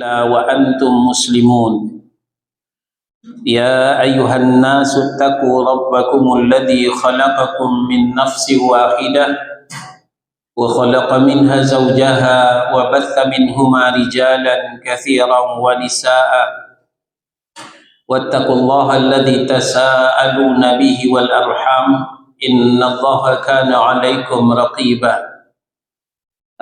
وأنتم مسلمون يا أيها الناس اتقوا ربكم الذي خلقكم من نفس واحدة وخلق منها زوجها وبث منهما رجالا كثيرا ونساء واتقوا الله الذي تساءلون به والأرحام إن الله كان عليكم رقيبا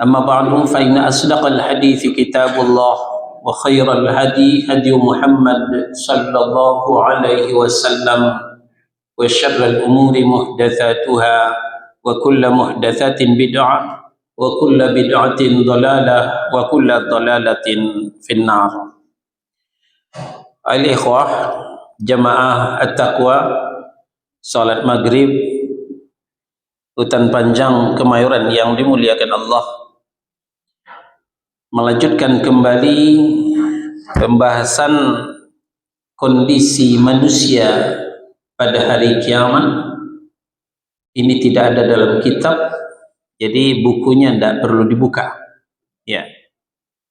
أما بعد فإن أصدق الحديث كتاب الله وخير الهدي هدي محمد صلى الله عليه وسلم وشر الأمور محدثاتها وكل محدثات بدعة وكل بدعة ضلالة وكل ضلالة في النار. Al-ikhwah jamaah at-taqwa, salat maghrib hutan panjang Kemayoran yang dimuliakan Allah, melanjutkan kembali pembahasan kondisi manusia pada hari kiamat. Ini tidak ada dalam kitab, jadi bukunya tidak perlu dibuka ya,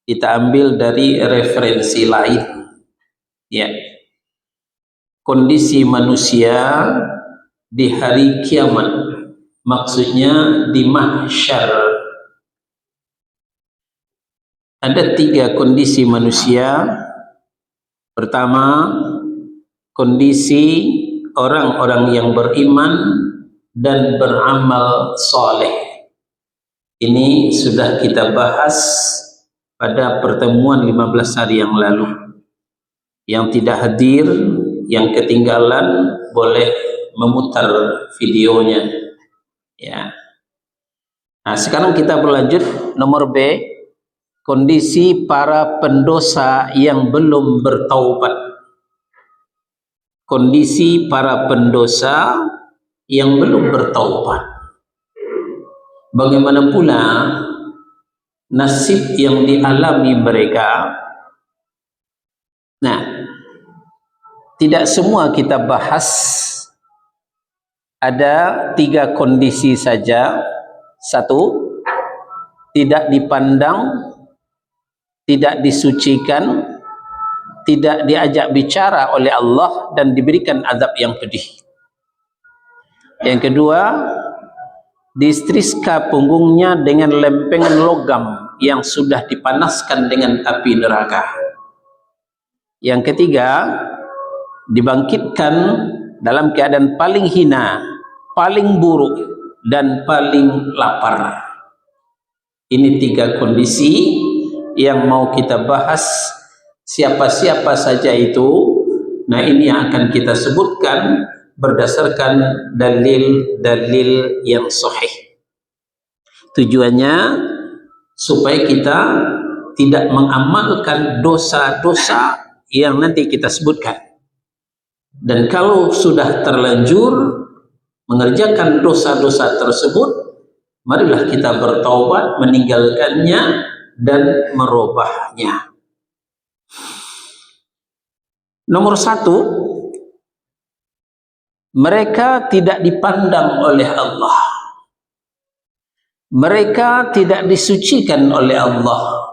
kita ambil dari referensi lain ya. Kondisi manusia di hari kiamat, maksudnya di mahsyar. Ada 3 kondisi manusia. Pertama, kondisi orang-orang yang beriman dan beramal soleh. Ini sudah kita bahas pada pertemuan 15 hari yang lalu. Yang tidak hadir, yang ketinggalan, boleh memutar videonya ya. Nah, sekarang kita berlanjut nomor B, kondisi para pendosa yang belum bertaubat. Kondisi para pendosa yang belum bertaubat. Bagaimana pula nasib yang dialami mereka? Nah, tidak semua kita bahas. Ada 3 kondisi saja. 1, tidak dipandang, tidak disucikan, tidak diajak bicara oleh Allah dan diberikan azab yang pedih. Yang kedua, diistriska punggungnya dengan lempengan logam yang sudah dipanaskan dengan api neraka. Yang ketiga, dibangkitkan dalam keadaan paling hina, paling buruk, dan paling lapar. Ini 3 kondisi yang mau kita bahas. Siapa-siapa saja itu, nah ini yang akan kita sebutkan berdasarkan dalil-dalil yang sahih. Tujuannya supaya kita tidak mengamalkan dosa-dosa yang nanti kita sebutkan. Dan kalau sudah terlanjur mengerjakan dosa-dosa tersebut, marilah kita bertaubat, meninggalkannya dan merubahnya. Nomor 1, mereka tidak dipandang oleh Allah, mereka tidak disucikan oleh Allah,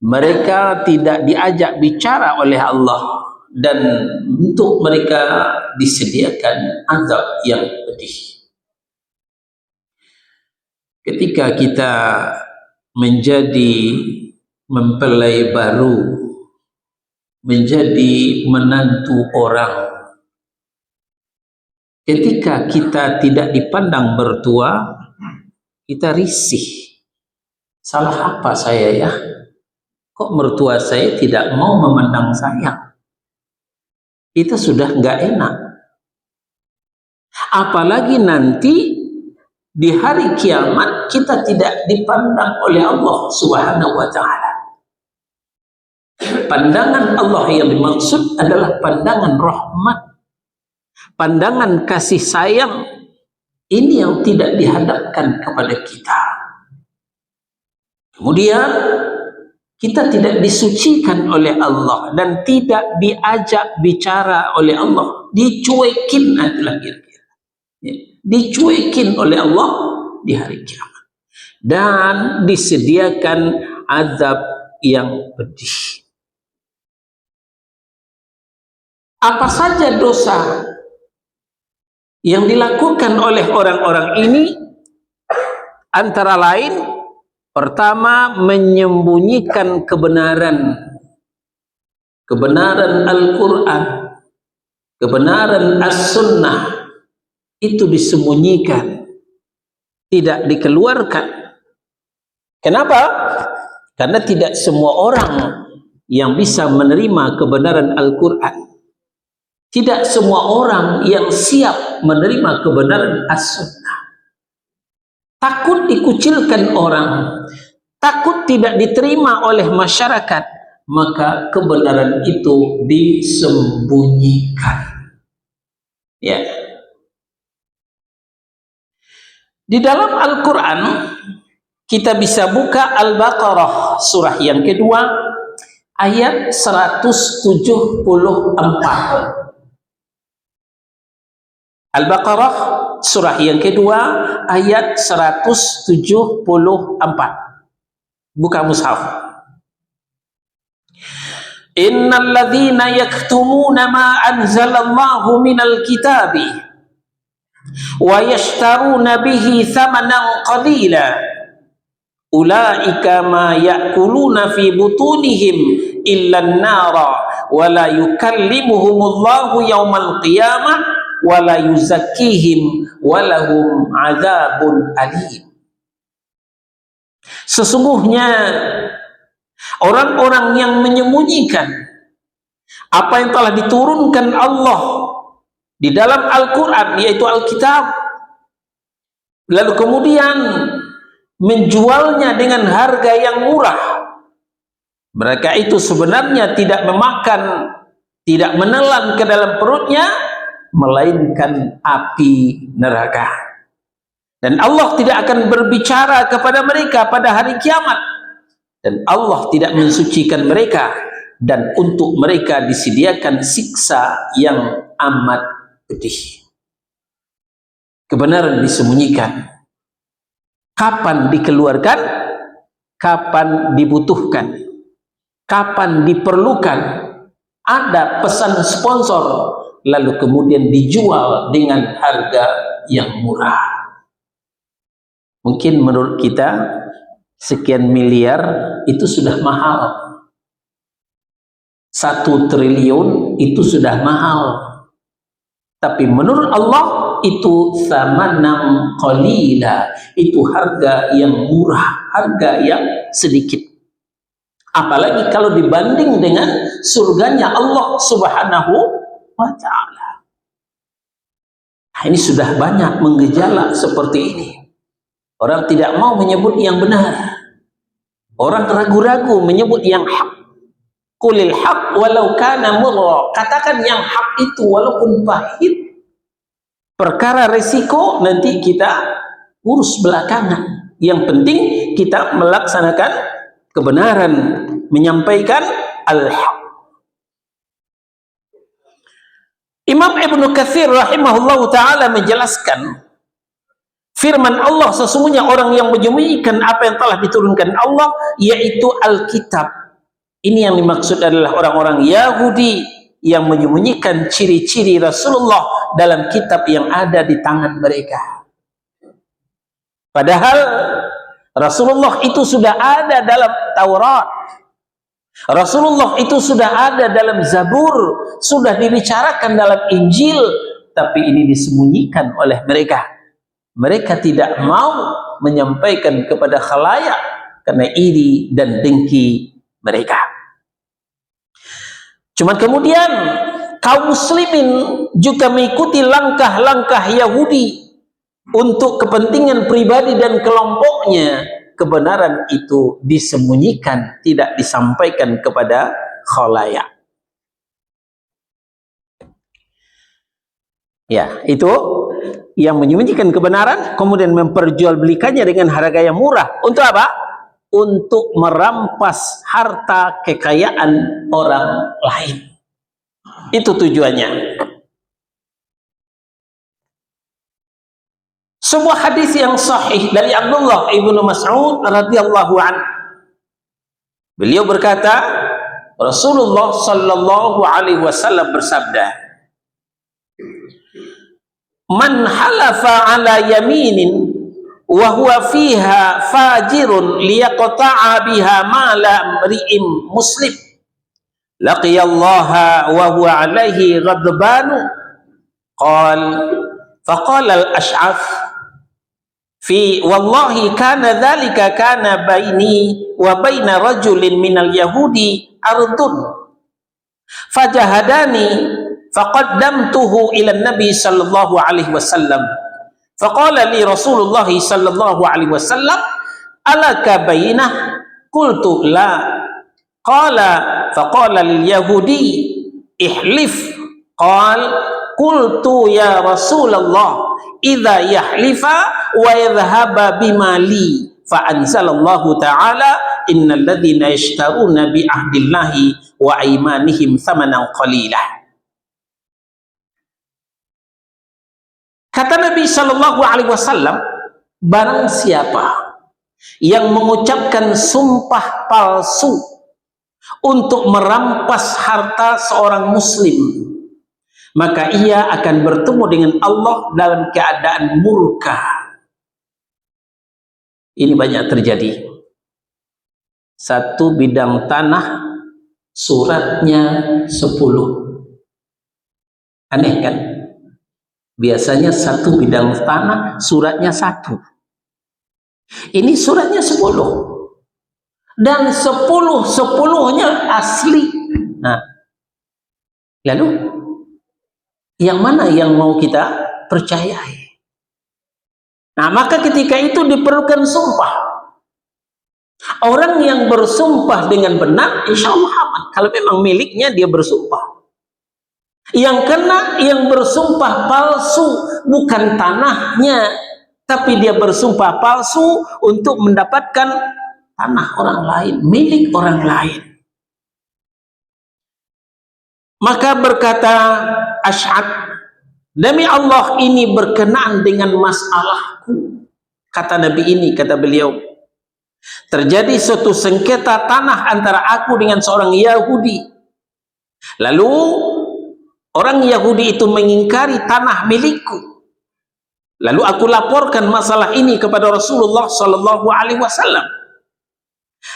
mereka tidak diajak bicara oleh Allah, dan untuk mereka disediakan azab yang pedih. Ketika kita menjadi mempelai baru, menjadi menantu orang, ketika kita tidak dipandang bertua, kita risih. Salah apa saya ya? Kok mertua saya tidak mau memandang saya? Kita sudah nggak enak. Apalagi nanti di hari kiamat kita tidak dipandang oleh Allah Subhanahu wa ta'ala. Pandangan Allah yang dimaksud adalah pandangan rahmat, pandangan kasih sayang. Ini yang tidak dihadapkan kepada kita. Kemudian kita tidak disucikan oleh Allah dan tidak diajak bicara oleh Allah, dicuekin adalah kira-kira. Dicuekin oleh Allah di hari kiamat. Dan disediakan azab yang pedih. Apa saja dosa yang dilakukan oleh orang-orang ini? Antara lain, pertama, menyembunyikan kebenaran Al-Quran, kebenaran As-Sunnah, itu disembunyikan, tidak dikeluarkan. Kenapa? Karena tidak semua orang yang bisa menerima kebenaran Al-Quran. Tidak semua orang yang siap menerima kebenaran As-Sunnah. Takut dikucilkan orang, takut tidak diterima oleh masyarakat, maka kebenaran itu disembunyikan. Ya. Di dalam Al-Quran, kita bisa buka Al-Baqarah surah yang kedua ayat 174. Al-Baqarah surah yang kedua ayat 174. Buka mushaf. Innal ladzina yaktumuna ma anzalallahu minal kitabi wa yashtaruna bihi thamanan qalila ulaika ma ya'kuluna fi butunihim illa an-nara wa la yukallimuhumullahu yawmal qiyamah wala yuzakkihim walahum adzabun alim. Sesungguhnya orang-orang yang menyembunyikan apa yang telah diturunkan Allah di dalam Al-Quran, yaitu Alkitab, lalu kemudian menjualnya dengan harga yang murah, mereka itu sebenarnya tidak memakan, tidak menelan ke dalam perutnya melainkan api neraka. Dan Allah tidak akan berbicara kepada mereka pada hari kiamat, dan Allah tidak mensucikan mereka, dan untuk mereka disediakan siksa yang amat pedih. Kebenaran disembunyikan. Kapan dikeluarkan? Kapan dibutuhkan? Kapan diperlukan? Ada pesan sponsor, lalu kemudian dijual dengan harga yang murah. Mungkin menurut kita sekian miliar itu sudah mahal, 1 triliun itu sudah mahal, tapi menurut Allah itu thamanam qalila, itu harga yang murah, harga yang sedikit. Apalagi kalau dibanding dengan surganya Allah Subhanahu wa ta'ala. Ini sudah banyak menggejala seperti ini. Orang tidak mau menyebut yang benar. Orang ragu-ragu menyebut yang hak. Qulil haq walau kana murra. Katakan yang hak itu walaupun pahit. Perkara resiko nanti kita urus belakangan. Yang penting kita melaksanakan kebenaran, menyampaikan al-haq. Imam Ibnu Katsir rahimahullahu ta'ala menjelaskan firman Allah, sesungguhnya orang yang menyembunyikan apa yang telah diturunkan Allah, yaitu Alkitab. Ini yang dimaksud adalah orang-orang Yahudi yang menyembunyikan ciri-ciri Rasulullah dalam kitab yang ada di tangan mereka. Padahal Rasulullah itu sudah ada dalam Taurat. Rasulullah itu sudah ada dalam Zabur, sudah dibicarakan dalam Injil, tapi ini disembunyikan oleh mereka. Mereka tidak mau menyampaikan kepada khalayak karena iri dan dengki mereka. Cuma kemudian kaum muslimin juga mengikuti langkah-langkah Yahudi untuk kepentingan pribadi dan kelompoknya. Kebenaran itu disembunyikan, tidak disampaikan kepada khalayak. Ya, itu yang menyembunyikan kebenaran kemudian memperjualbelikannya dengan harga yang murah. Untuk apa? Untuk merampas harta kekayaan orang lain. Itu tujuannya. Sebuah hadis yang sahih dari Abdullah ibnu Mas'ud radhiyallahu anhu Beliau berkata, Rasulullah sallallahu alaihi wasallam bersabda, "Man halafa ala yaminin wa huwa fiha fajirun liyaqta'a biha mala mri'in muslim, laqiyallaha wa huwa alaihi ghadbanu." Faqala al-Ash'ath fi wallahi kana dhalika kana baini wa baina rajulin minal yahudi ardun fajahadani faqaddamtuhu ila nabi sallallahu alaihi wasallam faqala li Rasulullah sallallahu alaihi wasallam alaka bainah qultu la faqala lil yahudi ihlif qultu ya Rasulullah idza yahlifa wa yadhhaba bimali fa anzalallahu ta'ala innal ladzina yashtaruna bi ahdillahi wa aymanihim thamanan qalilah. Kata Nabi sallallahu alaihi wasallam, barang siapa yang mengucapkan sumpah palsu untuk merampas harta seorang muslim, maka ia akan bertemu dengan Allah dalam keadaan murka. Ini banyak terjadi. Satu bidang tanah suratnya 10. Aneh kan? Biasanya satu bidang tanah suratnya 1. Ini suratnya 10. Dan 10-10-nya asli. Nah, lalu yang mana yang mau kita percayai? Nah, maka ketika itu diperlukan sumpah. Orang yang bersumpah dengan benar, insya Allah aman. Kalau memang miliknya, dia bersumpah. Yang kena yang bersumpah palsu bukan tanahnya, tapi dia bersumpah palsu untuk mendapatkan tanah orang lain, milik orang lain. Maka berkata Ash'ath, demi Allah ini berkenaan dengan masalahku. Kata Nabi ini, kata beliau, terjadi suatu sengketa tanah antara aku dengan seorang Yahudi. Lalu orang Yahudi itu mengingkari tanah milikku. Lalu aku laporkan masalah ini kepada Rasulullah sallallahu alaihi wasallam.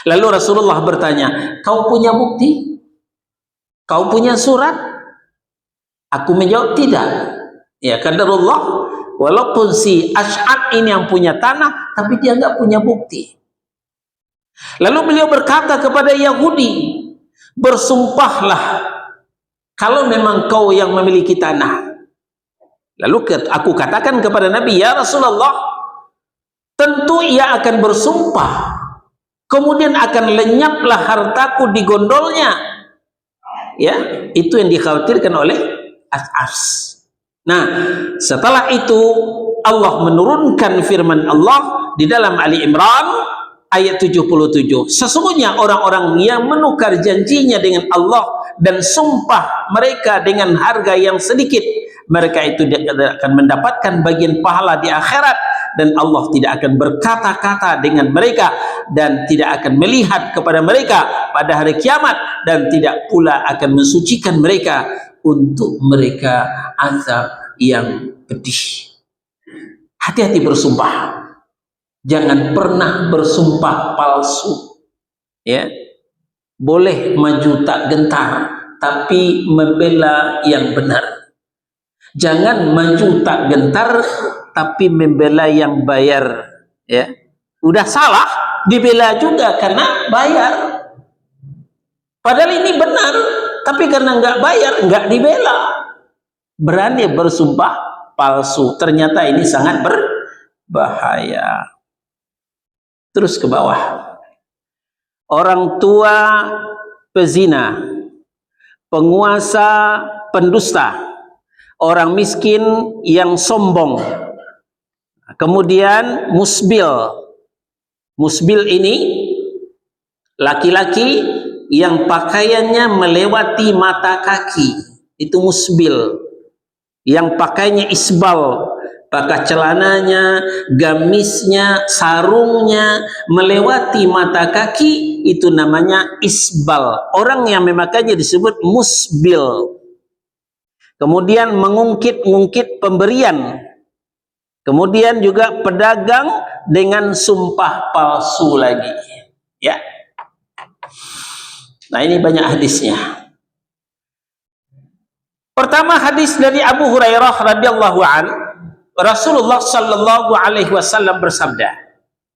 Lalu Rasulullah bertanya, kau punya bukti? Kau punya surat? Aku menjawab tidak. Ya, qadarullah, walaupun si Ash'ath ini yang punya tanah, tapi dia nggak punya bukti. Lalu beliau berkata kepada Yahudi, bersumpahlah kalau memang kau yang memiliki tanah. Lalu aku katakan kepada Nabi, ya Rasulullah, tentu ia akan bersumpah, kemudian akan lenyaplah hartaku di gondolnya. Ya, itu yang dikhawatirkan oleh Ash'ath. Nah, setelah itu Allah menurunkan firman Allah di dalam Ali Imran ayat 77. Sesungguhnya orang-orang yang menukar janjinya dengan Allah dan sumpah mereka dengan harga yang sedikit, mereka itu akan mendapatkan bagian pahala di akhirat, dan Allah tidak akan berkata-kata dengan mereka dan tidak akan melihat kepada mereka pada hari kiamat, dan tidak pula akan mensucikan mereka untuk mereka azab yang pedih. Hati-hati bersumpah. Jangan pernah bersumpah palsu. Ya. Boleh maju tak gentar, tapi membela yang benar. Jangan maju tak gentar, tapi membela yang bayar. Ya. Udah salah, dibela juga karena bayar. Padahal ini benar, tapi karena nggak bayar, nggak dibela. Berani bersumpah palsu. Ternyata ini sangat berbahaya. Terus ke bawah. Orang tua pezina, penguasa pendusta, orang miskin yang sombong, kemudian musbil. Musbil ini laki-laki yang pakaiannya melewati mata kaki, itu musbil. Yang pakainya isbal, apakah celananya, gamisnya, sarungnya melewati mata kaki, itu namanya isbal. Orang yang memakainya disebut musbil. Kemudian mengungkit-ungkit pemberian. Kemudian juga pedagang dengan sumpah palsu lagi. Ya. Nah, ini banyak hadisnya. Pertama, hadis dari Abu Hurairah radhiyallahu an, Rasulullah sallallahu alaihi wasallam bersabda.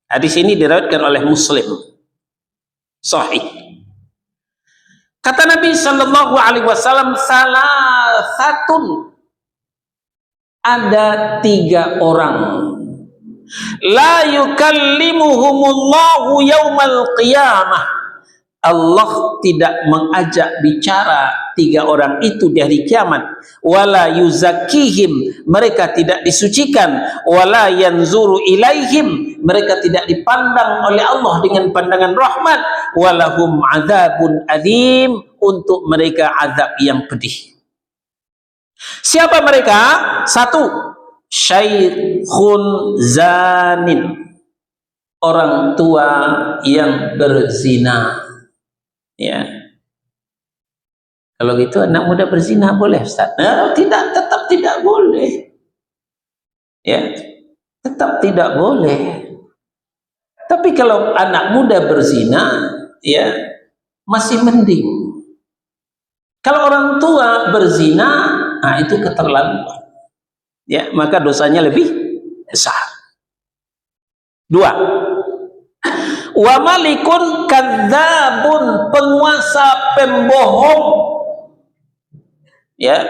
Hadis ini diriwayatkan oleh Muslim. Sahih. Kata Nabi sallallahu alaihi wasallam, salasatun, ada 3 orang, la yukallimuhumullahu yaumal qiyamah, Allah tidak mengajak bicara 3 orang itu di hari kiamat. Wala yuzakkihim, mereka tidak disucikan. Wala yanzuru ilaihim, mereka tidak dipandang oleh Allah dengan pandangan rahmat. Walahum adzabun adzim, untuk mereka azab yang pedih. Siapa mereka? 1, syaikhun zanin, orang tua yang berzina. Ya, kalau gitu anak muda berzina boleh, Ustaz? Nah, tidak, tetap tidak boleh. Ya, tetap tidak boleh. Tapi kalau anak muda berzina, ya masih mending. Kalau orang tua berzina, nah itu keterlaluan. Ya, maka dosanya lebih besar. 2, wa malikun kadzabun, penguasa pembohong. Ya,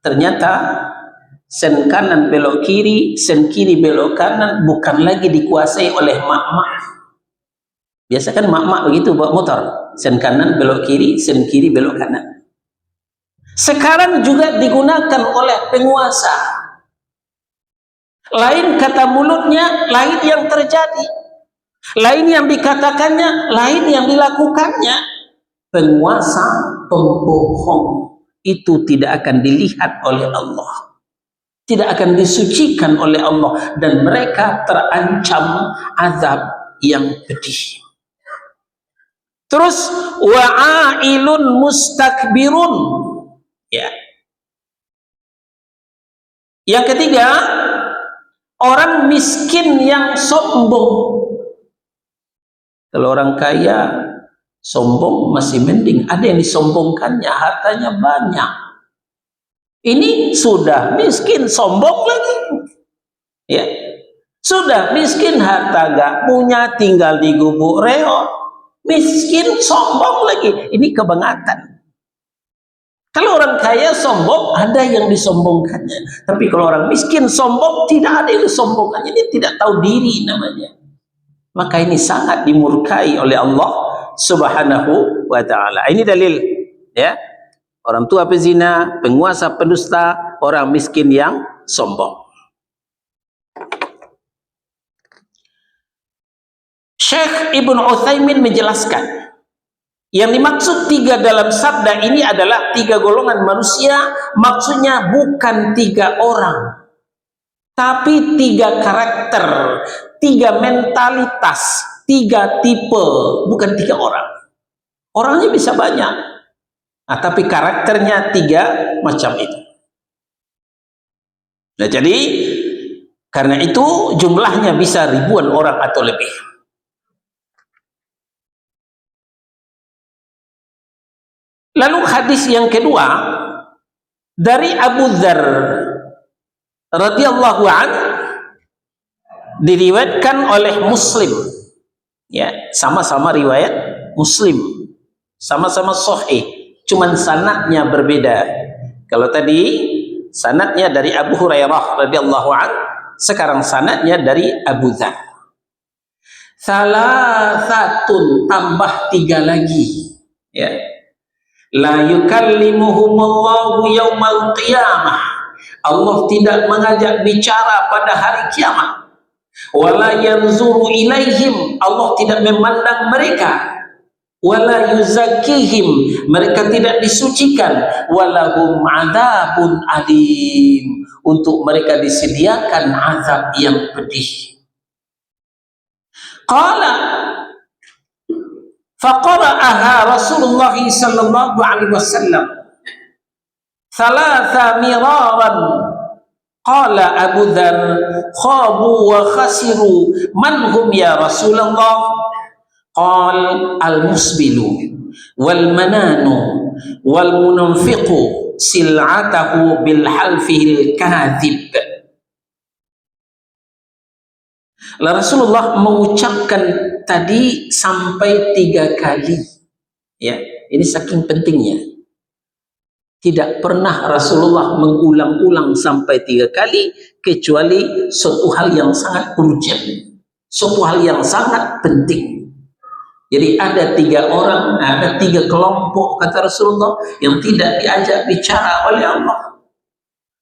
ternyata sen kanan belok kiri, sen kiri belok kanan, bukan lagi dikuasai oleh mak-mak. Biasa kan mak-mak begitu bawa motor, sen kanan belok kiri, sen kiri belok kanan. Sekarang juga digunakan oleh penguasa. Lain kata mulutnya, lain yang terjadi. Lain yang dikatakannya, lain yang dilakukannya. Penguasa pembohong itu tidak akan dilihat oleh Allah, tidak akan disucikan oleh Allah, dan mereka terancam azab yang pedih. Terus wa'ailun mustakbirun. Ya. Yang ketiga, orang miskin yang sombong. Kalau orang kaya sombong masih mending, ada yang disombongkannya, hartanya banyak. Ini sudah miskin sombong lagi. Ya. Sudah miskin harta gak punya, tinggal di gubuk reot. Miskin sombong lagi. Ini kebangatan. Kalau orang kaya sombong, ada yang disombongkannya. Tapi kalau orang miskin sombong, tidak ada yang disombongkannya. Dia tidak tahu diri namanya. Maka ini sangat dimurkai oleh Allah Subhanahu wa ta'ala. Ini dalil, ya. Orang tua pezina, penguasa pendusta, orang miskin yang sombong. Syekh Ibn Utsaimin menjelaskan, yang dimaksud 3 dalam sabda ini adalah 3 golongan manusia. Maksudnya bukan 3 orang, tapi 3 karakter, 3 mentalitas, 3 tipe, bukan 3 orang. Orangnya bisa banyak, nah, tapi karakternya 3 macam itu. Nah, jadi karena itu jumlahnya bisa ribuan orang atau lebih. Lalu hadis yang kedua dari Abu Dzar radhiyallahu anhu, diriwayatkan oleh Muslim. Ya, sama-sama riwayat Muslim, sama-sama sahih, cuman sanadnya berbeda. Kalau tadi sanadnya dari Abu Hurairah radhiyallahu anhu, sekarang sanadnya dari Abu Dzar. Salasatun, tambah 3 lagi. Ya, la yukallimuhumullahu yaumal qiyamah, Allah tidak mengajak bicara pada hari kiamat. Wala yanzuru ilaihim, Allah tidak memandang mereka. Wala yuzakkihim, mereka tidak disucikan. Walahum adzabun alim, untuk mereka disediakan azab yang pedih. Qala faqara'aha Rasulullah sallallahu alaihi wasallam thalatha miraran. Qala Abu Dzar khabu wa khasiru man hum ya Rasulullah. Qal al-musbilu wal mananu wal munfiqu sil'atahu bil halfil kadhib. Rasulullah mengucapkan tadi sampai 3 kali, ya, ini saking pentingnya. Tidak pernah Rasulullah mengulang-ulang sampai 3 kali kecuali suatu hal yang sangat urgent, suatu hal yang sangat penting. Jadi ada 3 orang, ada 3 kelompok kata Rasulullah yang tidak diajak bicara oleh Allah,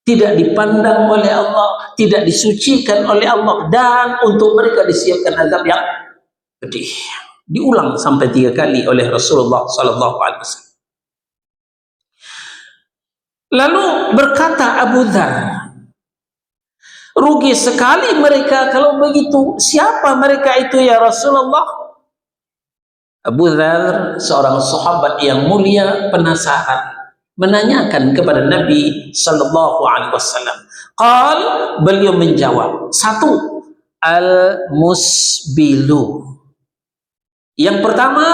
tidak dipandang oleh Allah, tidak disucikan oleh Allah, dan untuk mereka disiapkan azab yang pedih. Diulang sampai 3 kali oleh Rasulullah sallallahu alaihi wasallam. Lalu berkata Abu Dzar, rugi sekali mereka kalau begitu. Siapa mereka itu ya Rasulullah? Abu Dzar, seorang sahabat yang mulia, penasaran, menanyakan kepada Nabi sallallahu alaihi wasallam. Beliau menjawab, 1, al-musbilu. Yang pertama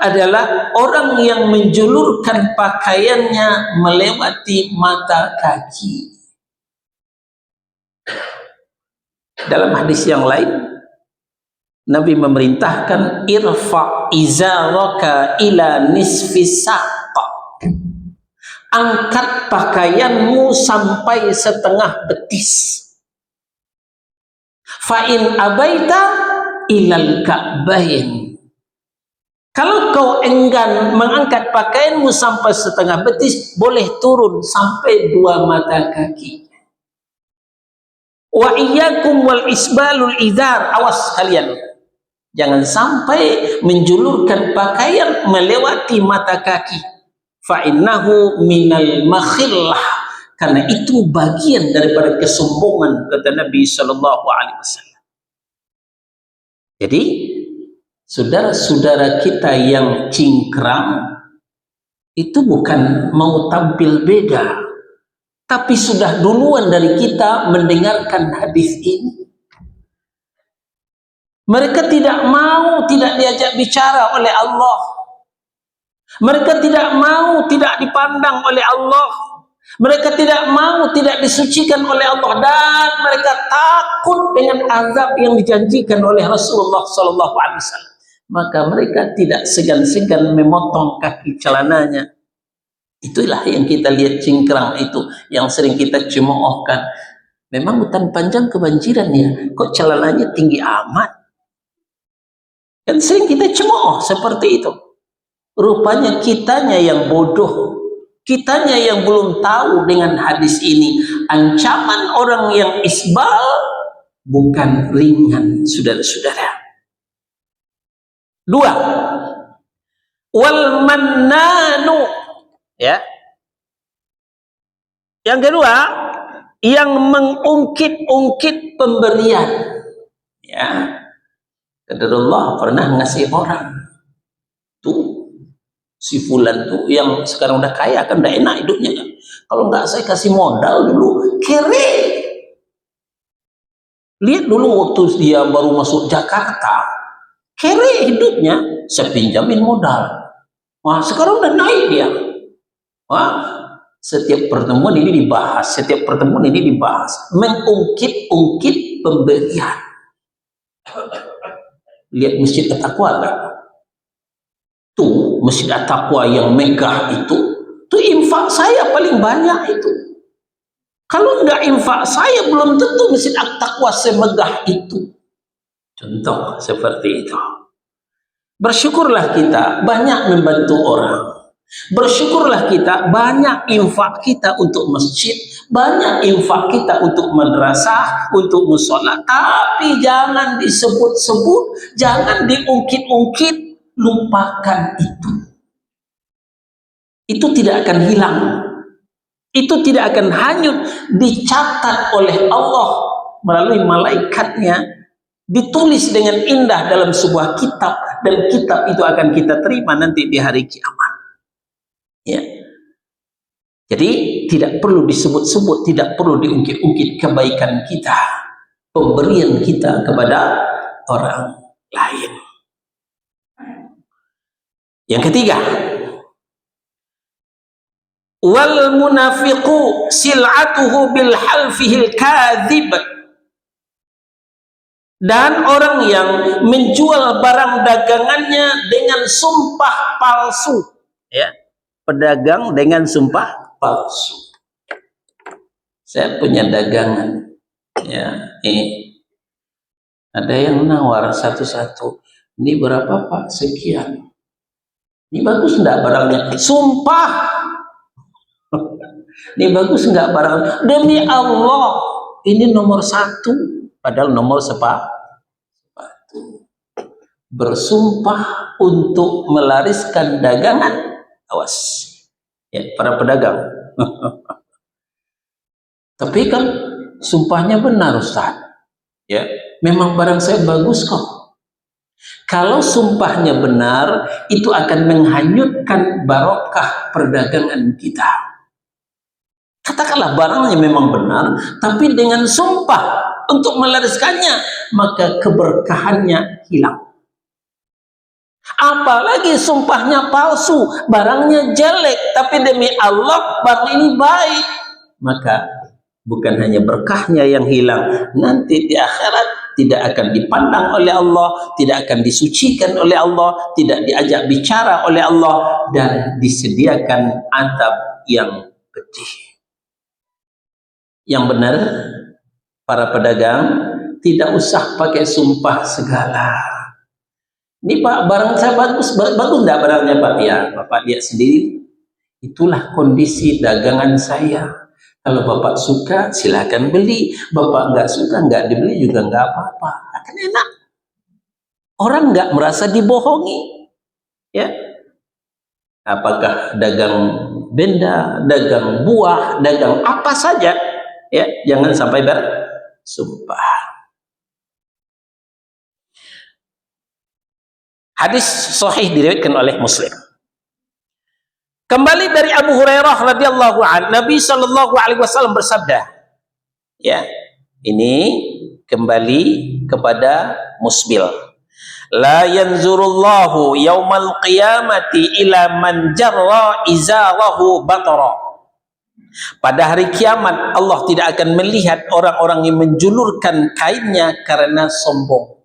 adalah orang yang menjulurkan pakaiannya melewati mata kaki. Dalam hadis yang lain, Nabi memerintahkan irfa' izaraka ila nisfi saq. Angkat pakaianmu sampai setengah betis. Fa in abaita ilal ka'bain. Kalau kau enggan mengangkat pakaianmu sampai setengah betis, boleh turun sampai 2 mata kaki. Wa iyyakum wal isbalul izar. Awas kalian, jangan sampai menjulurkan pakaian melewati mata kaki. Fa innahu minal makhillah, karena itu bagian daripada kesombongan, kata Nabi sallallahu alaihi wasallam. Jadi saudara-saudara kita yang cingkrang itu bukan mau tampil beda, tapi sudah duluan dari kita mendengarkan hadis ini. Mereka tidak mau tidak diajak bicara oleh Allah. Mereka tidak mau tidak dipandang oleh Allah. Mereka tidak mau tidak disucikan oleh Allah, dan mereka takut dengan azab yang dijanjikan oleh Rasulullah sallallahu alaihi wasallam. Maka mereka tidak segan-segan memotong kaki celananya. Itulah yang kita lihat cingkrang itu, yang sering kita cemoohkan. Memang hutan panjang kebanjiran ya, kok celananya tinggi amat? Kan sering kita cemooh seperti itu. Rupanya kitanya yang bodoh, kitanya yang belum tahu dengan hadis ini. Ancaman orang yang isbal bukan ringan, saudara-saudara. 2, wal mannanu, ya. Yang kedua, yang mengungkit-ungkit pemberian, ya. Qadarullah pernah ngasih orang tuh, si fulan tuh yang sekarang udah kaya kan, udah enak hidupnya kan. Kalau nggak saya kasih modal dulu, kere. Lihat dulu waktu dia baru masuk Jakarta, kere hidupnya, saya pinjamin modal. Wah, sekarang udah naik dia. Wah, setiap pertemuan ini dibahas, setiap pertemuan ini dibahas. Mengungkit-ungkit pemberian. Lihat Masjid At-Taqwa kan? Tuh, Masjid At-Taqwa yang megah itu, tuh infak saya paling banyak itu. Kalau enggak infak saya, belum tentu Masjid At-Taqwa semegah itu. Contoh seperti itu. Bersyukurlah kita banyak membantu orang. Bersyukurlah kita banyak infak kita untuk masjid, banyak infak kita untuk madrasah, untuk musola. Tapi jangan disebut-sebut, jangan diungkit-ungkit, lupakan itu. Itu tidak akan hilang. itu tidak akan hanyut, dicatat oleh Allah melalui malaikatnya, ditulis dengan indah dalam sebuah kitab, dan kitab itu akan kita terima nanti di hari kiamat. Ya. Jadi tidak perlu disebut-sebut, tidak perlu diungkit-ungkit kebaikan kita, pemberian kita kepada orang lain. Yang ketiga, wal munafiqu sil'atuhu bil halfihil kadzib. Dan orang yang menjual barang dagangannya dengan sumpah palsu, ya, pedagang dengan sumpah palsu. Saya punya dagangan, ya, ada yang nawar satu-satu, ini berapa Pak? Sekian. Ini bagus enggak barangnya? Sumpah. Ini bagus enggak barang? Demi Allah, ini nomor 1, padahal nomor sepatu. Bersumpah untuk melariskan dagangan, awas ya para pedagang. Tapi kan sumpahnya benar Ustaz, ya memang barang saya bagus kok. Kalau sumpahnya benar, itu akan menghanyutkan barokah perdagangan kita. Katakanlah barangnya memang benar, tapi dengan sumpah untuk melariskannya, maka keberkahannya hilang. Apalagi sumpahnya palsu, barangnya jelek, tapi demi Allah barang ini baik, maka bukan hanya berkahnya yang hilang, nanti di akhirat tidak akan dipandang oleh Allah, tidak akan disucikan oleh Allah, tidak diajak bicara oleh Allah, dan disediakan azab yang pedih. Yang benar, para pedagang tidak usah pakai sumpah segala. Ini Pak, barang saya bagus enggak barangnya Pak? Ya, Bapak lihat sendiri. Itulah kondisi dagangan saya. Kalau Bapak suka, silakan beli. Bapak nggak suka, nggak dibeli juga nggak apa-apa. Akan enak. Orang nggak merasa dibohongi. Ya. Apakah dagang benda, dagang buah, dagang apa saja. Ya, jangan sampai bersumpah. Hadis sahih diriwayatkan oleh Muslim. Kembali dari Abu Hurairah radhiyallahu anhu, Nabi sallallahu alaihi wasallam bersabda, ya, ini kembali kepada musbil. La yanzurullahu yaumal qiyamati ila man jarra izarahu batara. Pada hari kiamat Allah tidak akan melihat orang-orang yang menjulurkan kainnya karena sombong.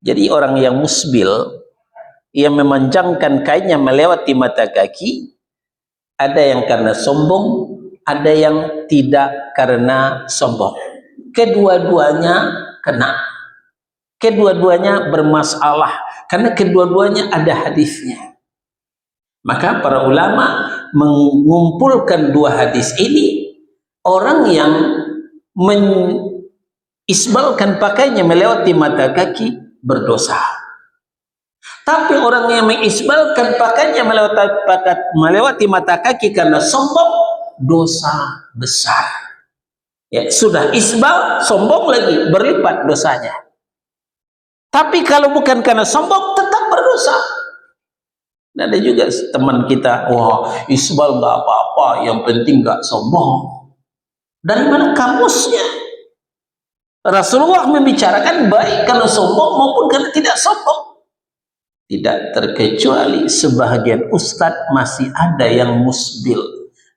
Jadi orang yang musbil, yang memanjangkan kainnya melewati mata kaki, ada yang karena sombong, ada yang tidak karena sombong. Kedua-duanya kena. Kedua-duanya bermasalah, karena kedua-duanya ada hadisnya. Maka para ulama mengumpulkan dua hadis ini, orang yang mengisbalkan pakainya melewati mata kaki berdosa. Tapi orang yang mengisbalkan pakainya melewati mata kaki karena sombong, dosa besar. Ya, sudah isbal, sombong lagi, berlipat dosanya. Tapi kalau bukan karena sombong, tetap berdosa. Dan ada juga teman kita, wah isbal nggak apa-apa, yang penting nggak sombong. Dari mana kamusnya? Rasulullah membicarakan baik karena sombong maupun karena tidak sombong. Tidak terkecuali sebahagian ustadz masih ada yang musbil,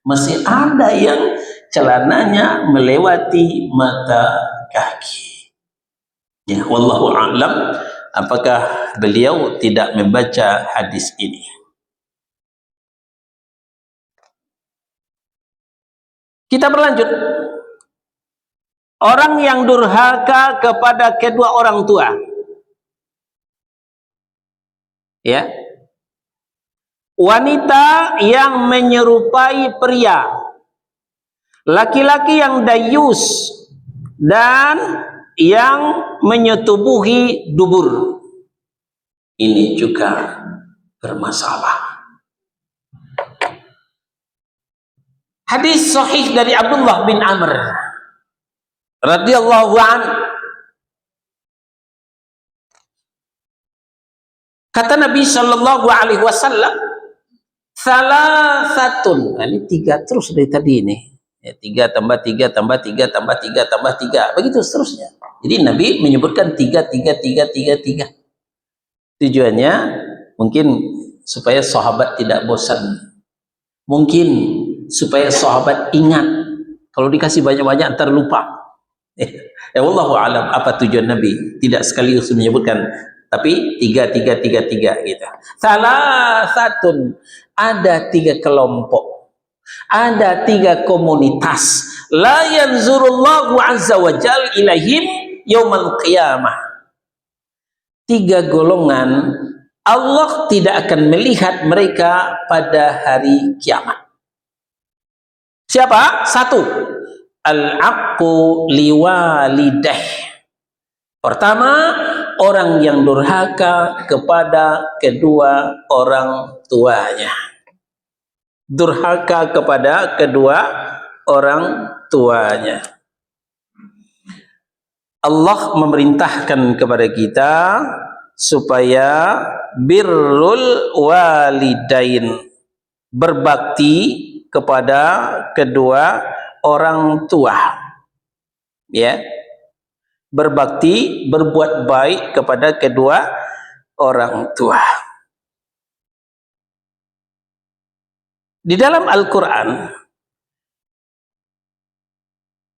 masih ada yang celananya melewati mata kaki. Ya, wallahu a'lam. Apakah beliau tidak membaca hadis ini? Kita berlanjut. Orang yang durhaka kepada kedua orang tua, ya, wanita yang menyerupai pria, laki-laki yang dayus, dan yang menyetubuhi dubur, ini juga bermasalah. Hadis sahih dari Abdullah bin Amr radhiyallahu an, kata Nabi sallallahu alaihi wasallam, salasatun, ini 3 terus dari tadi ini ya, 3 tambah 3 tambah 3 tambah 3 tambah 3, begitu seterusnya. Jadi Nabi menyebutkan 3 3 3 3 3. Tujuannya mungkin supaya sahabat tidak bosan, mungkin supaya sahabat ingat. Kalau dikasih banyak-banyak ntar lupa. Ya wallahu alam apa tujuan Nabi tidak sekaligus menyebutkan, tapi 3 3 3 3 gitu. Salah satu, ada 3 kelompok, ada 3 komunitas, la yanzurullahu azza wa jal ilaihim yaumal qiyamah. 3 golongan Allah tidak akan melihat mereka pada hari kiamat. Siapa? 1, al-aqu liwalidah. Pertama, orang yang durhaka kepada kedua orang tuanya. Durhaka kepada kedua orang tuanya. Allah memerintahkan kepada kita supaya birrul walidain, berbakti kepada kedua orang tua, ya, berbakti, berbuat baik kepada kedua orang tua. Di dalam Al-Quran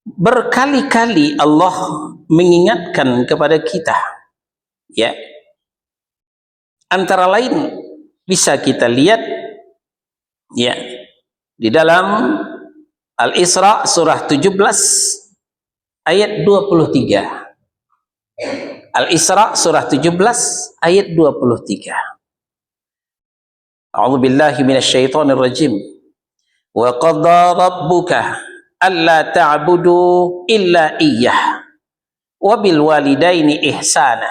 berkali-kali Allah mengingatkan kepada kita, ya, antara lain bisa kita lihat, ya, di dalam Al-Isra surah 17 ayat 23. Al-Isra surah 17 ayat 23. A'udzu billahi minasyaitonir rajim. Wa qadha rabbuka alla ta'budu illa iyyah wa bil walidaini ihsana.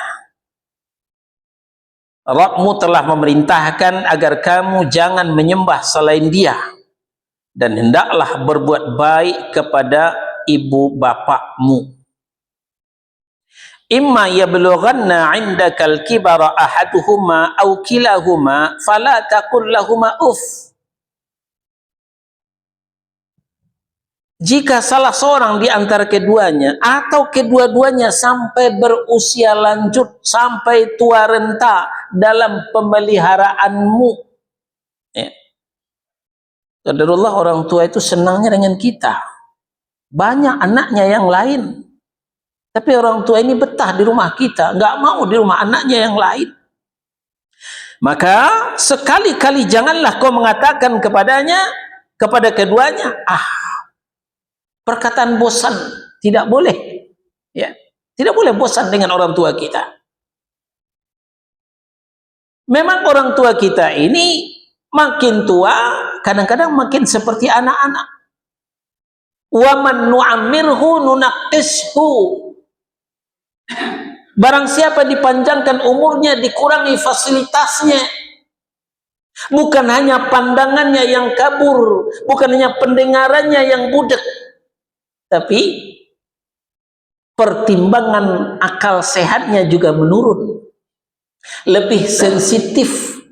Rabbmu telah memerintahkan agar kamu jangan menyembah selain Dia, dan hendaklah berbuat baik kepada ibu bapakmu. Imma yablughanna 'indakal kibara ahaduhuma aw kilahuma fala taqul lahumā uff. Jika salah seorang di antara keduanya atau kedua-duanya sampai berusia lanjut, sampai tua renta dalam pemeliharaanmu, ya, qadarullah orang tua itu senangnya dengan kita, banyak anaknya yang lain, tapi orang tua ini betah di rumah kita, nggak mau di rumah anaknya yang lain. Maka sekali-kali janganlah kau mengatakan kepadanya, kepada keduanya, perkataan bosan, tidak boleh, ya, tidak boleh bosan dengan orang tua kita. Memang orang tua kita ini makin tua kadang-kadang makin seperti anak-anak. Wa man nu'ammirhu nunaqqishu. Barang siapa dipanjangkan umurnya, dikurangi fasilitasnya. Bukan hanya pandangannya yang kabur, bukan hanya pendengarannya yang budak, tapi pertimbangan akal sehatnya juga menurun. Lebih sensitif,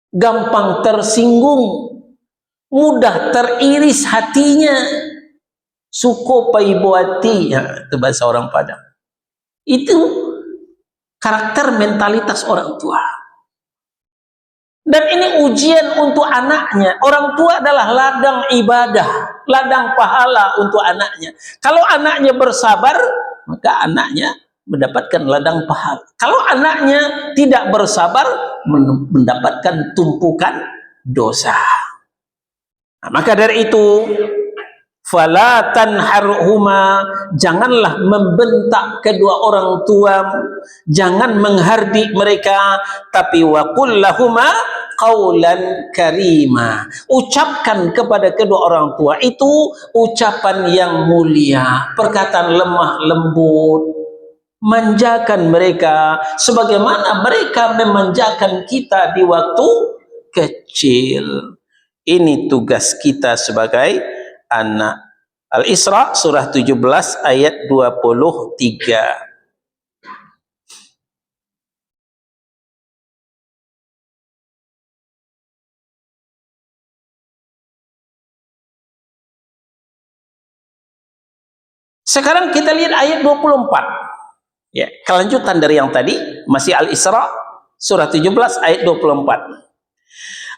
gampang tersinggung, mudah teriris hatinya. Suko paibuati, ya, itu bahasa orang Padang. Itu karakter mentalitas orang tua. Dan ini ujian untuk anaknya. Orang tua adalah ladang ibadah, ladang pahala untuk anaknya. Kalau anaknya bersabar, maka anaknya mendapatkan ladang pahala. Kalau anaknya tidak bersabar, mendapatkan tumpukan dosa. Nah, maka dari itu, fala tanharhuma, janganlah membentak kedua orang tua, jangan menghardik mereka, tapi wa qul lahuma qaulan karima. Ucapkan kepada kedua orang tua itu ucapan yang mulia, perkataan lemah lembut, manjakan mereka sebagaimana mereka memanjakan kita di waktu kecil. Ini tugas kita sebagai anak. Al-Isra surah 17 ayat 23. Sekarang kita lihat ayat 24. Ya, kelanjutan dari yang tadi, masih Al-Isra surah 17 ayat 24.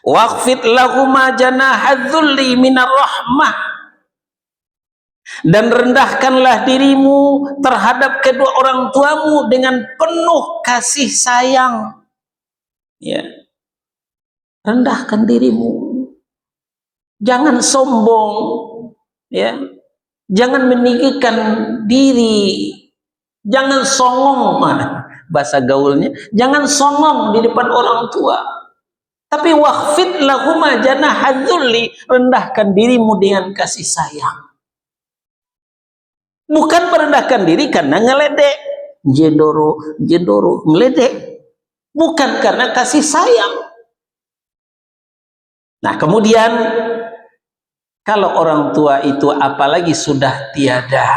Waqfid lahuma janahadzulli minar rahmah, dan rendahkanlah dirimu terhadap kedua orang tuamu dengan penuh kasih sayang. Ya, rendahkan dirimu, jangan sombong, ya, jangan meninggikan diri, jangan songong, bahasa gaulnya, jangan songong di depan orang tua. Tapi waqfid lahuma janahadzulli, rendahkan dirimu dengan kasih sayang. Bukan merendahkan diri karena ngeledek, jedoro, ngeledek. Bukan karena kasih sayang. Nah, kemudian kalau orang tua itu apalagi sudah tiada,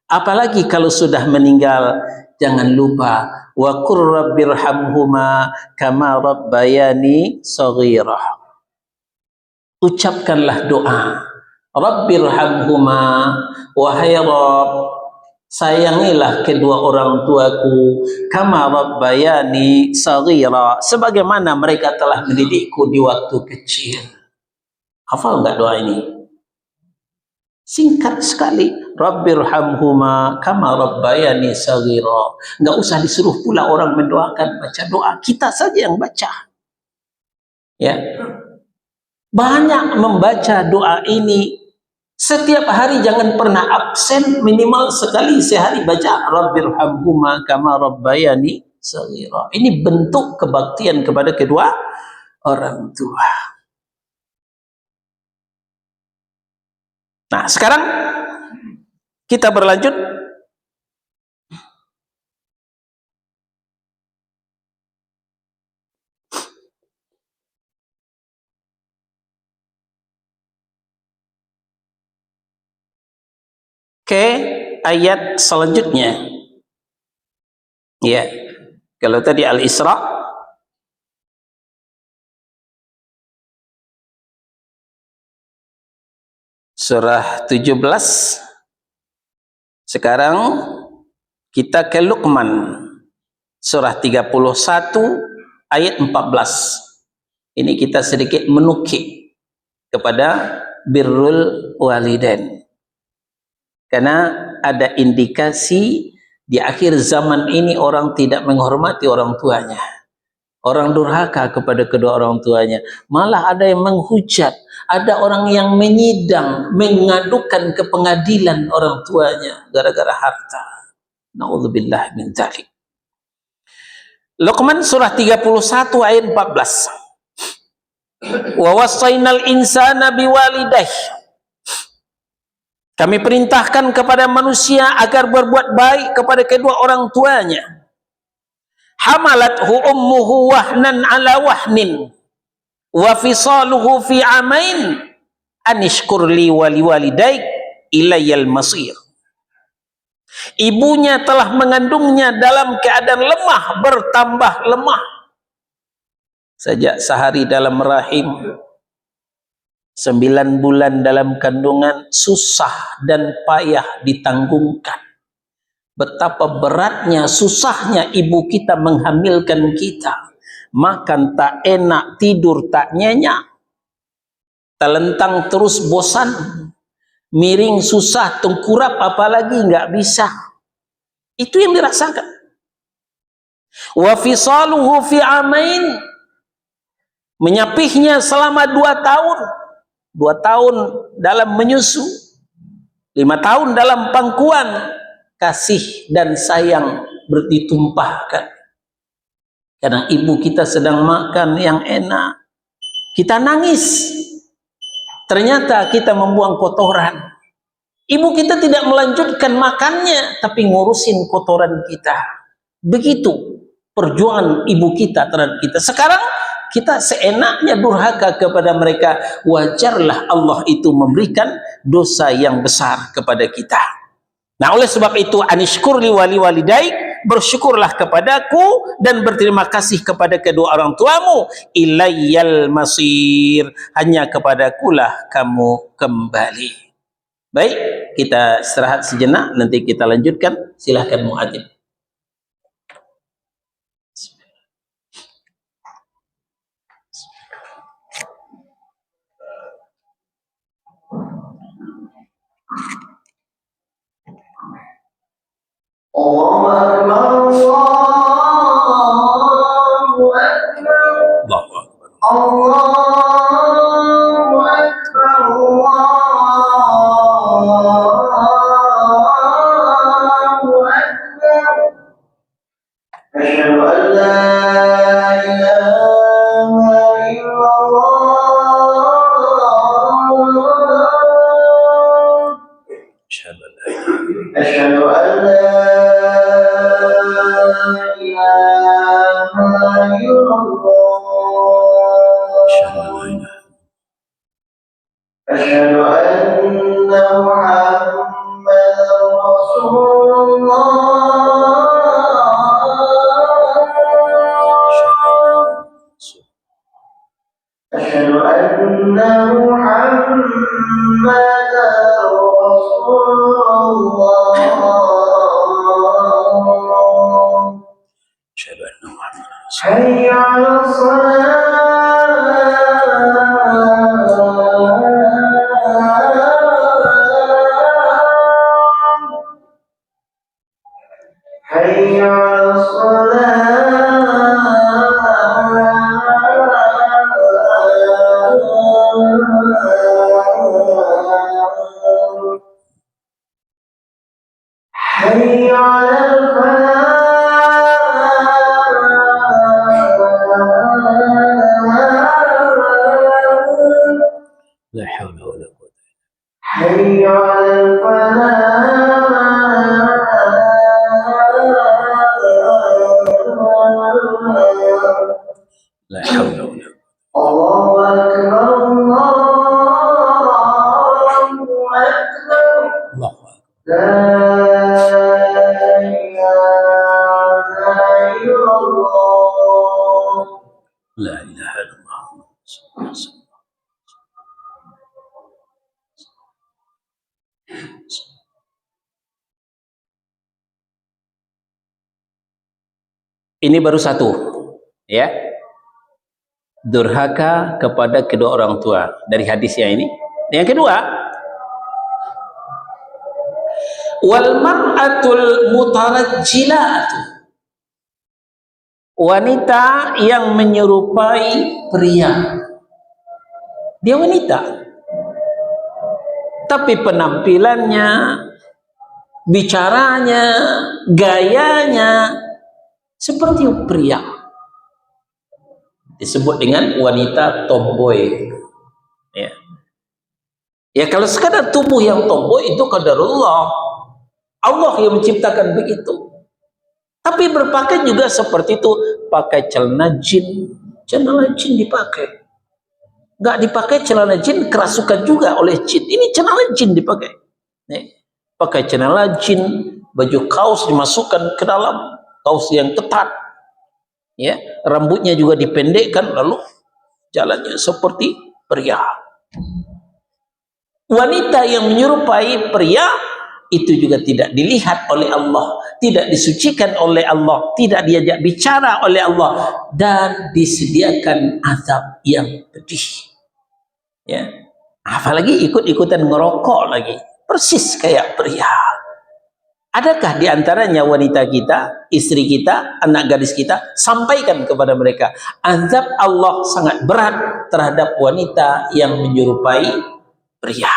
apalagi kalau sudah meninggal, jangan lupa wa qur rabbirhamhuma kama rabbayani shaghira. Ucapkanlah doa, Rabbirhamhuma, wahai Rabb, sayangilah kedua orang tuaku, kama rabbayani shaghira, sebagaimana mereka telah mendidikku di waktu kecil. Hafal enggak doa ini? Singkat sekali, Rabbirhamhuma kama rabbayani shaghira. Enggak usah disuruh pula orang mendoakan, baca doa, kita saja yang baca. Ya. Banyak membaca doa ini setiap hari, jangan pernah absen, minimal sekali sehari baca Rabbirhamhuma kama rabbayani shaghira. Ini bentuk kebaktian kepada kedua orang tua. Nah, sekarang kita berlanjut. Ke ayat selanjutnya. Ya, kalau tadi Al-Isra surah 17, sekarang kita ke Luqman surah 31 ayat 14. Ini kita sedikit menukik kepada birrul walidain. Karena ada indikasi di akhir zaman ini orang tidak menghormati orang tuanya. Orang durhaka kepada kedua orang tuanya. Malah ada yang menghujat. Ada orang yang menyidang, mengadukan ke pengadilan orang tuanya gara-gara harta. Na'udzubillah min dzalik. Luqman surah 31 ayat 14. Wa wassaynal insana biwalidayhi, kami perintahkan kepada manusia agar berbuat baik kepada kedua orang tuanya. Hamalathu ummuhu wahnan ala wahnin wa fisaluhu fi amain anishkur li wa liwalidaik ilayyal masir. Ibunya telah mengandungnya dalam keadaan lemah bertambah lemah. Sejak sehari dalam rahim, 9 bulan dalam kandungan, susah dan payah ditanggungkan. Betapa beratnya, susahnya ibu kita menghamilkan kita. Makan tak enak, tidur tak nyenyak, telentang terus bosan, miring susah, tengkurap apalagi nggak bisa. Itu yang dirasakan. Wa fisaluhu fi amain, menyapihnya selama 2 tahun. 2 tahun dalam menyusu, 5 tahun dalam pangkuan. Kasih dan sayang ditumpahkan. Kadang ibu kita sedang makan yang enak, kita nangis. Ternyata kita membuang kotoran. Ibu kita tidak melanjutkan makannya, tapi ngurusin kotoran kita. Begitu perjuangan ibu kita terhadap kita. Sekarang kita seenaknya durhaka kepada mereka, wajarlah Allah itu memberikan dosa yang besar kepada kita. Nah, oleh sebab itu, anishkurli wali walidaik, bersyukurlah kepadaku dan berterima kasih kepada kedua orang tuamu. Ilayyal masir, hanya kepadakulah kamu kembali. Baik, kita istirahat sejenak, nanti kita lanjutkan. Silahkan muadzin. Allahu Akbar, Allahu Akbar, Allahu Akbar, Allahu Akbar. Asyhadu an la ilaha illallah. Asyhadu an la أشهد أن محمدا رسول الله. أشهد أن محمدا رسول الله. حي على الصلاة، حي على الصلاة، حي على الفلاح. لا حول ولا قوة. حي على الفلاح. لا حول ولا قوة. الله أكبر، الله أكبر، الله أكبر. لا إله إلا الله. لا إله إلا الله. Ini baru satu, ya, durhaka kepada kedua orang tua dari hadis yang ini. Yang kedua, wal mar'atul mutarajjilat, wanita yang menyerupai pria. Dia wanita, tapi penampilannya, bicaranya, gayanya seperti pria. Disebut dengan wanita tomboy. Ya. Ya, kalau sekadar tubuh yang tomboy itu qadarullah. Allah yang menciptakan begitu. Tapi berpakaian juga seperti itu, pakai celana jin. Celana jin dipakai. Enggak dipakai celana jin kerasukan juga oleh jin. Ini celana jin dipakai. Nih, pakai celana jin, baju kaos dimasukkan ke dalam kaos yang ketat, ya, rambutnya juga dipendekkan, lalu jalannya seperti pria. Wanita yang menyerupai pria itu juga tidak dilihat oleh Allah, tidak disucikan oleh Allah, tidak diajak bicara oleh Allah, dan disediakan azab yang pedih. Ya, apalagi ikut-ikutan ngerokok lagi, persis kayak pria. Adakah di antaranya wanita kita, istri kita, anak gadis kita, sampaikan kepada mereka, azab Allah sangat berat terhadap wanita yang menyerupai pria.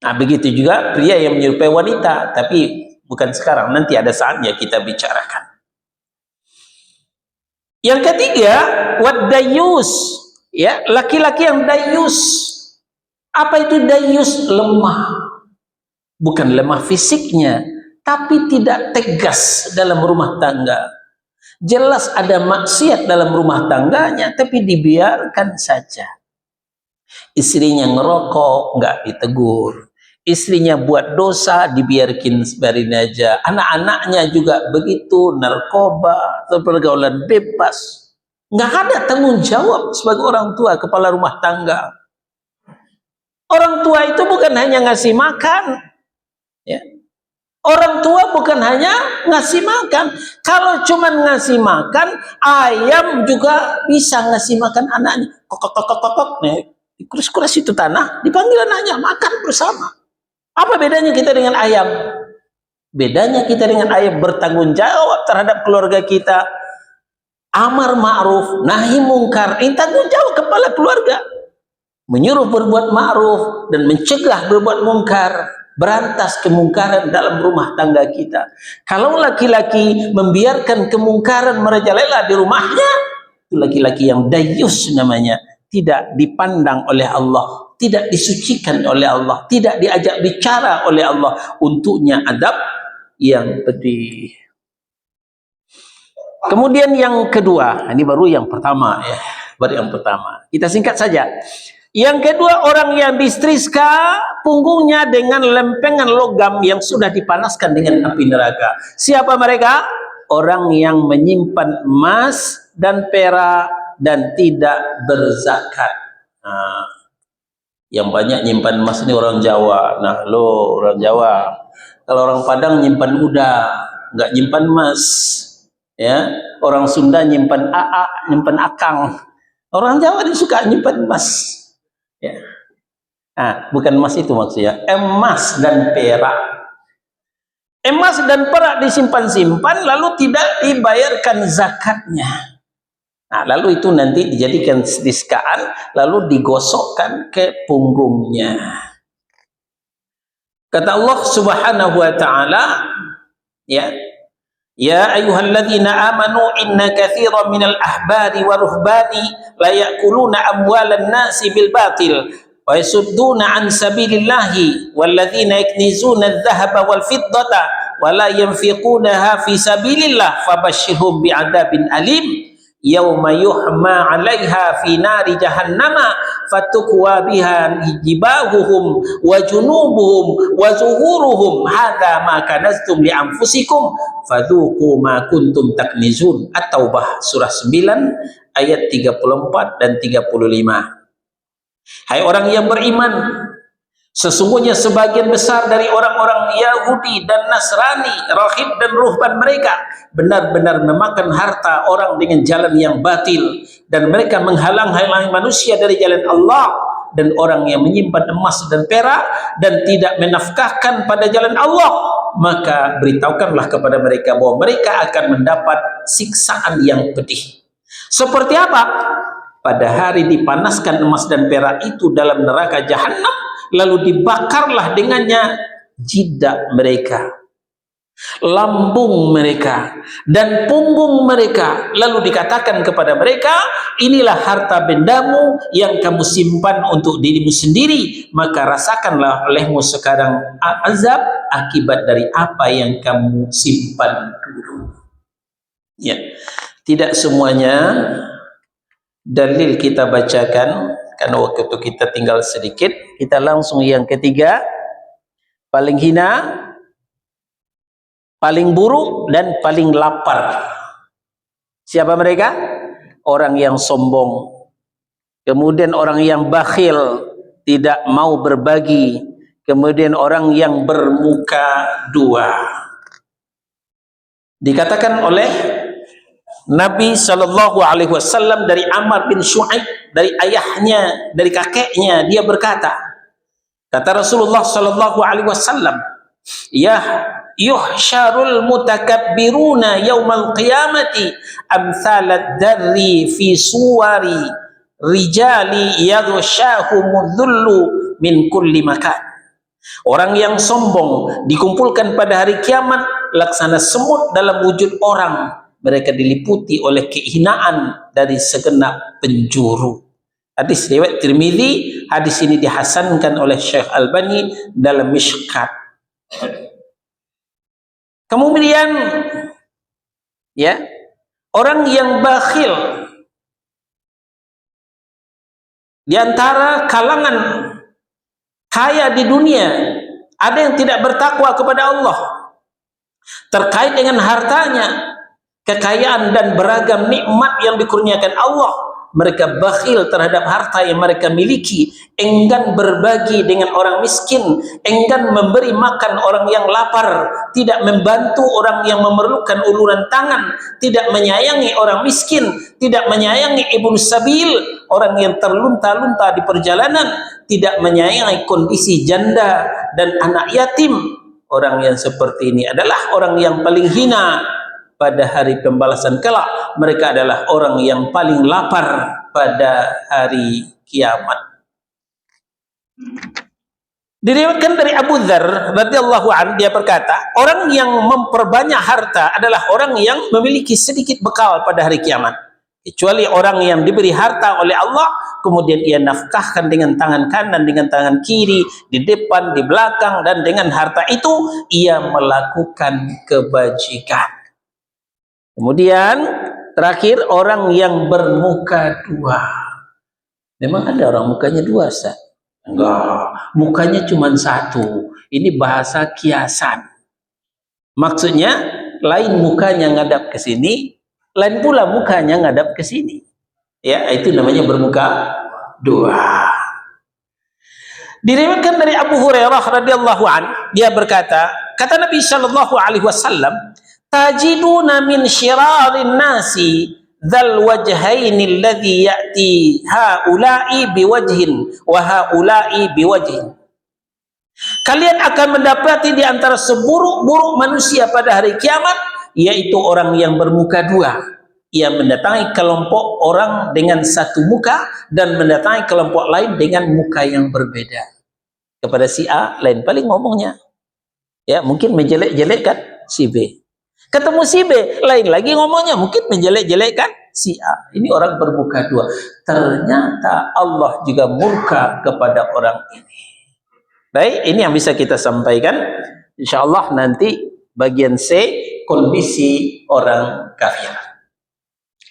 Nah, begitu juga pria yang menyerupai wanita, tapi bukan sekarang, nanti ada saatnya kita bicarakan. Yang ketiga, wad-dayus, ya, laki-laki yang dayus. Apa itu dayus? Lemah. Bukan lemah fisiknya, tapi tidak tegas dalam rumah tangga. Jelas ada maksiat dalam rumah tangganya, tapi dibiarkan saja. Istrinya ngerokok, nggak ditegur. Istrinya buat dosa, dibiarkan sebarin aja. Anak-anaknya juga begitu, narkoba, atau pergaulan bebas. Nggak ada tanggung jawab sebagai orang tua, kepala rumah tangga. Orang tua itu bukan hanya ngasih makan, ya. Orang tua bukan hanya ngasih makan. Kalau cuma ngasih makan, ayam juga bisa ngasih makan anaknya. Kok, nih, kuras-kuras itu tanah, dipanggil anaknya, makan bersama. Apa bedanya kita dengan ayam? Bedanya kita dengan ayam bertanggung jawab terhadap keluarga kita. Amar ma'ruf, nahi mungkar, ini tanggung jawab kepala keluarga. Menyuruh berbuat ma'ruf dan mencegah berbuat mungkar. Berantas kemungkaran dalam rumah tangga kita. Kalau laki-laki membiarkan kemungkaran merajalela di rumahnya, itu laki-laki yang dayus namanya, tidak dipandang oleh Allah, tidak disucikan oleh Allah, tidak diajak bicara oleh Allah, untuknya adab yang pedih. Kemudian yang kedua, ini baru yang pertama ya, baru yang pertama. Kita singkat saja. Yang kedua, orang yang distriska punggungnya dengan lempengan logam yang sudah dipanaskan dengan api neraka. Siapa mereka? Orang yang menyimpan emas dan perak dan tidak berzakat. Nah, yang banyak nyimpan emas ini orang Jawa. Nah, lo orang Jawa. Kalau orang Padang nyimpan uda, nggak nyimpan emas. Ya, orang Sunda nyimpan nyimpan akang. Orang Jawa dia suka nyimpan emas. Ya. Nah, bukan emas itu maksudnya, emas dan perak. Emas dan perak disimpan-simpan lalu tidak dibayarkan zakatnya. Nah, lalu itu nanti dijadikan sediskaan lalu digosokkan ke punggungnya. Kata Allah Subhanahu wa taala, ya, ya ayyuhalladzina amanu inna katsiran minal ahbari wa ruhbani la ya'kuluna amwalan nasi bil batil wa yasudduna an sabilillahi walladzina yaknizuna adh-dhahaba wal fiddata wa la yanfiqunaha fi sabilillah fabashshirhum bi'adzabin alim yauma yuhma 'alaiha fi nari jahannama fatukwa biha jibahuhum wa junubuhum wa zuhuruhum hadza ma kanaztum li anfusikum fadzuqu ma kuntum taknizun. At-Taubah surah 9 ayat 34 dan 35. Hai orang yang beriman, sesungguhnya sebagian besar dari orang-orang Yahudi dan Nasrani, rahib dan ruhban mereka benar-benar memakan harta orang dengan jalan yang batil, dan mereka menghalang-halangi manusia dari jalan Allah. Dan orang yang menyimpan emas dan perak dan tidak menafkahkan pada jalan Allah, maka beritahukanlah kepada mereka bahwa mereka akan mendapat siksaan yang pedih. Seperti apa? Pada hari dipanaskan emas dan perak itu dalam neraka jahanam, lalu dibakarlah dengannya jidat mereka, lambung mereka, dan punggung mereka. Lalu dikatakan kepada mereka, inilah harta bendamu yang kamu simpan untuk dirimu sendiri, maka rasakanlah olehmu sekarang azab akibat dari apa yang kamu simpan dulu. Ya, tidak semuanya dalil kita bacakan karena waktu itu kita tinggal sedikit. Kita langsung yang ketiga, paling hina, paling buruk, dan paling lapar. Siapa mereka? Orang yang sombong, kemudian orang yang bakhil, tidak mau berbagi, kemudian orang yang bermuka dua. Dikatakan oleh Nabi SAW dari Amr bin Shu'aib, dari ayahnya, dari kakeknya, dia berkata, kata Rasulullah SAW, ya yuhsyarul mutakabbiruna yaumal qiyamati amsalad darri fi suwari rijali yaghshahumudh dhullu min kulli makan. Orang yang sombong dikumpulkan pada hari kiamat laksana semut dalam wujud orang. Mereka diliputi oleh kehinaan dari segenap penjuru. Hadis riwayat Tirmidzi. Hadis ini dihasankan oleh Syekh Albani dalam Mishkat. Kemudian, ya, Orang yang bakhil di antara kalangan kaya di dunia, ada yang tidak bertakwa kepada Allah terkait dengan hartanya, kekayaan dan beragam nikmat yang dikurniakan Allah. Mereka bakhil terhadap harta yang mereka miliki, enggan berbagi dengan orang miskin, enggan memberi makan orang yang lapar, tidak membantu orang yang memerlukan uluran tangan, tidak menyayangi orang miskin, tidak menyayangi ibnu sabil, orang yang terlunta-lunta di perjalanan, tidak menyayangi kondisi janda dan anak yatim. Orang yang seperti ini adalah orang yang paling hina pada hari pembalasan kelak. Mereka adalah orang yang paling lapar pada hari kiamat. Diriwayatkan dari Abu Dzar radhiyallahu anhu, dia berkata, orang yang memperbanyak harta adalah orang yang memiliki sedikit bekal pada hari kiamat, kecuali orang yang diberi harta oleh Allah kemudian ia nafkahkan dengan tangan kanan, dengan tangan kiri, di depan, di belakang, dan dengan harta itu ia melakukan kebajikan. Kemudian terakhir, orang yang bermuka dua. Memang ada orang mukanya dua, Ustaz? Enggak, mukanya cuma satu. Ini bahasa kiasan. Maksudnya lain mukanya ngadap ke sini, lain pula mukanya ngadap ke sini. Ya, itu namanya bermuka dua. Diriwayatkan dari Abu Hurairah radhiyallahu an, dia berkata, kata Nabi sallallahu alaihi wasallam, tajiduna min syirarin nasi dzal wajhaini alladhi ya'ti haula'i biwajhin wa haula'i biwajhin. Kalian akan mendapati di antara seburuk-buruk manusia pada hari kiamat, yaitu orang yang bermuka dua. Ia mendatangi kelompok orang dengan satu muka dan mendatangi kelompok lain dengan muka yang berbeda. Kepada si A lain paling ngomongnya, ya mungkin menjelek-jelekkan si B. Ketemu si B, lain lagi ngomongnya, mungkin menjelek-jelekkan si A. Ini orang bermuka dua. Ternyata Allah juga murka kepada orang ini. Baik, ini yang bisa kita sampaikan. InsyaAllah nanti bagian C, kondisi orang kafir.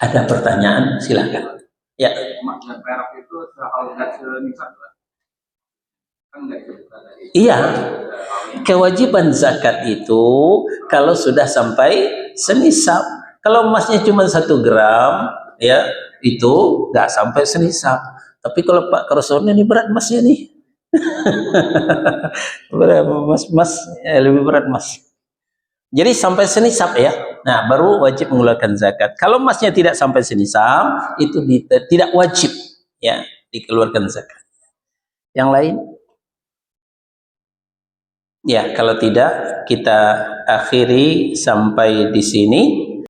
Ada pertanyaan? Silakan. Ya. Makna perak itu kalau nggak semisal, kan nggak disebutkan tadi. Iya. Kewajiban zakat itu kalau sudah sampai senisab. Kalau emasnya cuma 1 gram, ya itu nggak sampai senisab. Tapi kalau Pak Karsono ini berat emasnya nih. Berat mas, lebih berat mas. Jadi sampai senisab ya. Nah, baru wajib mengeluarkan zakat. Kalau emasnya tidak sampai senisab, itu tidak wajib ya dikeluarkan zakat. Yang lain? Ya, kalau tidak kita akhiri sampai di sini.